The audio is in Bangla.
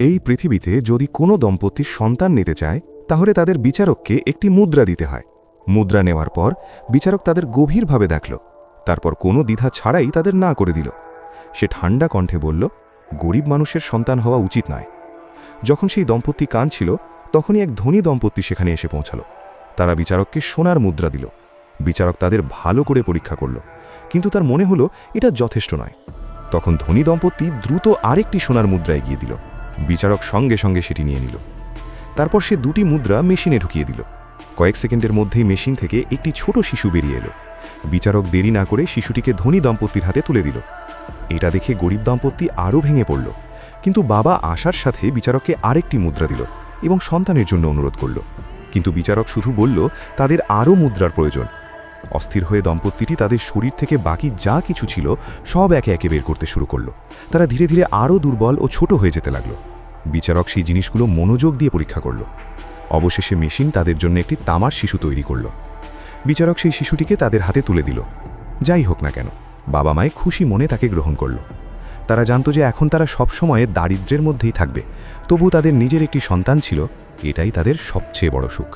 এই পৃথিবীতে যদি কোনো দম্পতি সন্তান নিতে চায় তাহলে তাদের বিচারককে একটি মুদ্রা দিতে হয়। মুদ্রা নেওয়ার পর বিচারক তাদের গভীরভাবে দেখল, তারপর কোনো দ্বিধা ছাড়াই তাদের না করে দিল। সে ঠান্ডা কণ্ঠে বলল, গরিব মানুষের সন্তান হওয়া উচিত নয়। যখন সেই দম্পতি কাঁদছিল তখনই এক ধনী দম্পতি সেখানে এসে পৌঁছাল। তারা বিচারককে সোনার মুদ্রা দিল। বিচারক তাদের ভালো করে পরীক্ষা করল, কিন্তু তার মনে হলো এটা যথেষ্ট নয়। তখন ধনী দম্পতি দ্রুত আরেকটি সোনার মুদ্রা এগিয়ে দিল। বিচারক সঙ্গে সঙ্গে সেটি নিয়ে নিল। তারপর সে দুটি মুদ্রা মেশিনে ঢুকিয়ে দিল। কয়েক সেকেন্ডের মধ্যেই মেশিন থেকে একটি ছোট শিশু বেরিয়ে এলো। বিচারক দেরি না করে শিশুটিকে ধনী দম্পতির হাতে তুলে দিল। এটা দেখে গরিব দম্পতি আরও ভেঙে পড়ল, কিন্তু বাবা আশার সাথে বিচারককে আরেকটি মুদ্রা দিল এবং সন্তানের জন্য অনুরোধ করল। কিন্তু বিচারক শুধু বলল তাদের আরও মুদ্রার প্রয়োজন। অস্থির হয়ে দম্পতিটি তাদের শরীর থেকে বাকি যা কিছু ছিল সব একে একে বের করতে শুরু করল। তারা ধীরে ধীরে আরও দুর্বল ও ছোট হয়ে যেতে লাগল। বিচারক সেই জিনিসগুলো মনোযোগ দিয়ে পরীক্ষা করল। অবশেষে মেশিন তাদের জন্য একটি তামার শিশু তৈরি করল। বিচারক সেই শিশুটিকে তাদের হাতে তুলে দিল। যাই হোক না কেন, বাবা মায়ে খুশি মনে তাকে গ্রহণ করল। তারা জানত যে এখন তারা সবসময় দারিদ্র্যের মধ্যেই থাকবে, তবু তাদের নিজের একটি সন্তান ছিল, এটাই তাদের সবচেয়ে বড় সুখ।